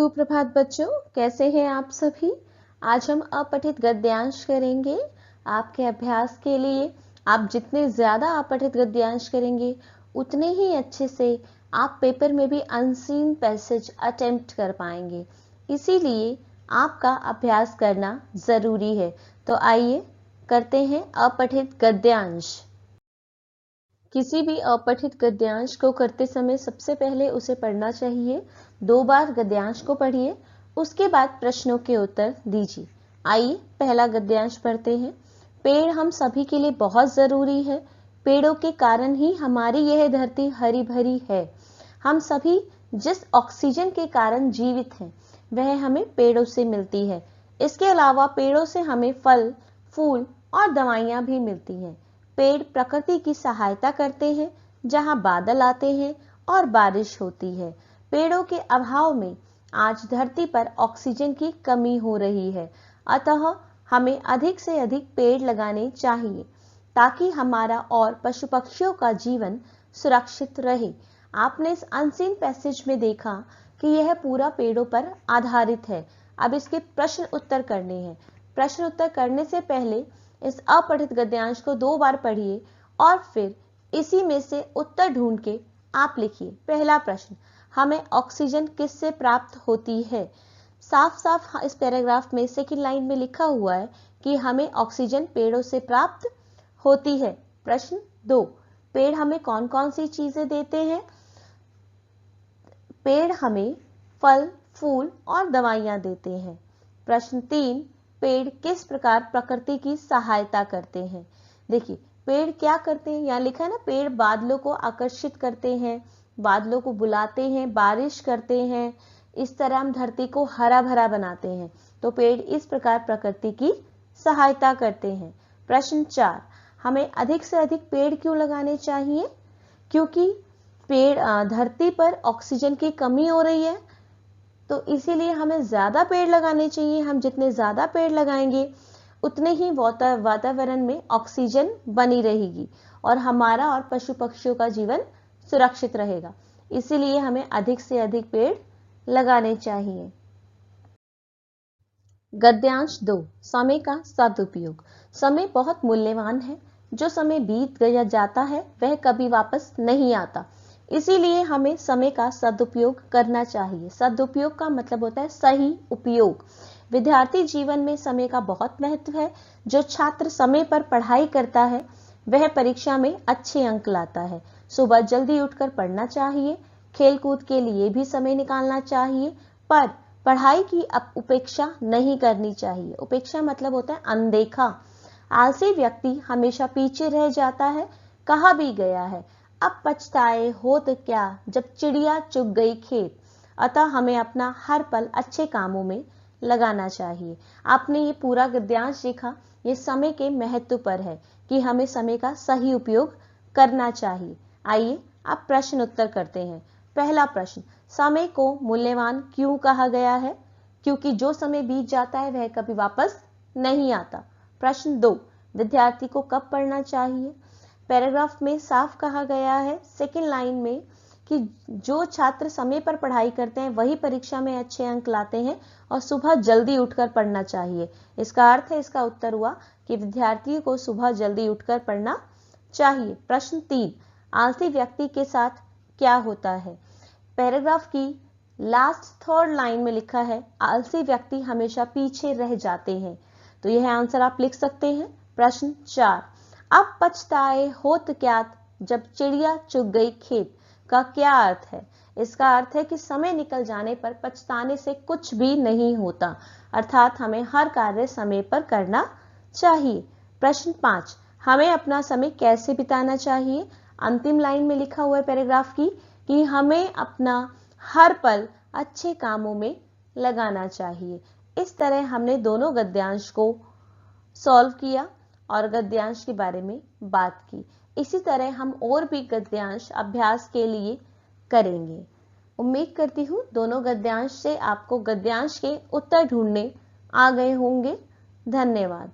सुप्रभात बच्चों, कैसे हैं आप सभी। आज हम अपठित गद्यांश करेंगे। आपके अभ्यास के लिए आप जितने ज़्यादा अपठित गद्यांश करेंगे उतने ही अच्छे से आप पेपर में भी अनसीन पैसेज अटेम्प्ट कर पाएंगे। इसीलिए आपका अभ्यास करना ज़रूरी है। तो आइए करते हैं अपठित गद्यांश। किसी भी अपठित गद्यांश को करते समय सबसे पहले उसे पढ़ना चाहिए। 2 बार गद्यांश को पढ़िए, उसके बाद प्रश्नों के उत्तर दीजिए। आइए पहला गद्यांश पढ़ते हैं। पेड़ हम सभी के लिए बहुत जरूरी है। पेड़ों के कारण ही हमारी यह धरती हरी भरी है। हम सभी जिस ऑक्सीजन के कारण जीवित हैं वह हमें पेड़ों से मिलती है। इसके अलावा पेड़ों से हमें फल, फूल और दवाइयां भी मिलती हैं। पेड़ प्रकृति की सहायता करते हैं जहां बादल आते हैं और बारिश होती है। पेड़ों के अभाव में आज धरती पर ऑक्सीजन की कमी हो रही है। अतः हमें अधिक से अधिक पेड़ लगाने चाहिए ताकि हमारा और पशु पक्षियों का जीवन सुरक्षित रहे। आपने इस अनसीन पैसेज में देखा कि यह पूरा पेड़ों पर आधारित है। अब इसके प्रश्न उत्तर करने हैं। प्रश्न उत्तर करने से पहले इस अपठित गद्यांश को 2 बार पढ़िए और फिर इसी में से उत्तर ढूंढ के आप लिखिए। पहला प्रश्न, हमें ऑक्सीजन किससे प्राप्त होती है। साफ साफ इस पैराग्राफ में सेकंड लाइन में लिखा हुआ है कि हमें ऑक्सीजन पेड़ों से प्राप्त होती है। प्रश्न 2, पेड़ हमें कौन कौन सी चीजें देते हैं। पेड़ हमें फल, फूल और दवाइयां देते हैं। प्रश्न 3, पेड़ किस प्रकार प्रकृति की सहायता करते हैं। देखिए पेड़ क्या करते हैं, यहाँ लिखा है ना, पेड़ बादलों को आकर्षित करते हैं, बादलों को बुलाते हैं, बारिश करते हैं। इस तरह हम धरती को हरा भरा बनाते हैं। तो पेड़ इस प्रकार प्रकृति की सहायता करते हैं। प्रश्न 4, हमें अधिक से अधिक पेड़ क्यों लगाने चाहिए। क्योंकि पेड़ धरती पर ऑक्सीजन की कमी हो रही है, तो इसीलिए हमें ज्यादा पेड़ लगाने चाहिए। हम जितने ज्यादा पेड़ लगाएंगे उतने ही वातावरण में ऑक्सीजन बनी रहेगी और हमारा और पशु पक्षियों का जीवन सुरक्षित रहेगा। इसीलिए हमें अधिक से अधिक पेड़ लगाने चाहिए। गद्यांश 2, समय का सदुपयोग। समय बहुत मूल्यवान है। जो समय बीत गया जाता है वह कभी वापस नहीं आता। इसीलिए हमें समय का सदुपयोग करना चाहिए। सदुपयोग का मतलब होता है सही उपयोग। विद्यार्थी जीवन में समय का बहुत महत्व है। जो छात्र समय पर पढ़ाई करता है वह परीक्षा में अच्छे अंक लाता है। सुबह जल्दी उठकर पढ़ना चाहिए। खेलकूद के लिए भी समय निकालना चाहिए, पर पढ़ाई की उपेक्षा नहीं करनी चाहिए। उपेक्षा मतलब होता है अनदेखा। आलसी व्यक्ति हमेशा पीछे रह जाता है। कहा भी गया है, अब पछताए होत क्या जब चिड़िया चुग गई खेत। अतः हमें अपना हर पल अच्छे कामों में लगाना चाहिए। आपने ये पूरा गद्यांश देखा, ये समय के महत्व पर है कि हमें समय का सही उपयोग करना चाहिए। आइए अब प्रश्न उत्तर करते हैं। पहला प्रश्न, समय को मूल्यवान क्यों कहा गया है। क्योंकि जो समय बीत जाता है वह कभी वापस नहीं आता। प्रश्न 2, विद्यार्थी को कब पढ़ना चाहिए। पैराग्राफ में साफ कहा गया है सेकंड लाइन में कि जो छात्र समय पर पढ़ाई करते हैं वही परीक्षा में अच्छे अंक लाते हैं और सुबह जल्दी उठकर पढ़ना चाहिए। इसका अर्थ है, इसका उत्तर हुआ कि विद्यार्थियों को सुबह जल्दी उठकर पढ़ना चाहिए। प्रश्न 3, आलसी व्यक्ति के साथ क्या होता है। पैराग्राफ की लास्ट थर्ड लाइन में लिखा है, आलसी व्यक्ति हमेशा पीछे रह जाते हैं। तो यह आंसर आप लिख सकते हैं। प्रश्न 4, अब पछताए होत क्या जब चिड़िया चुग गई खेत का क्या अर्थ है। इसका अर्थ है कि समय निकल जाने पर पछताने से कुछ भी नहीं होता, अर्थात हमें हर कार्य समय पर करना चाहिए। प्रश्न 5, हमें अपना समय कैसे बिताना चाहिए। अंतिम लाइन में लिखा हुआ है पैराग्राफ की कि हमें अपना हर पल अच्छे कामों में लगाना चाहिए। इस तरह हमने दोनों गद्यांश को सॉल्व किया और गद्यांश के बारे में बात की। इसी तरह हम और भी गद्यांश अभ्यास के लिए करेंगे। उम्मीद करती हूँ दोनों गद्यांश से आपको गद्यांश के उत्तर ढूंढने आ गए होंगे। धन्यवाद।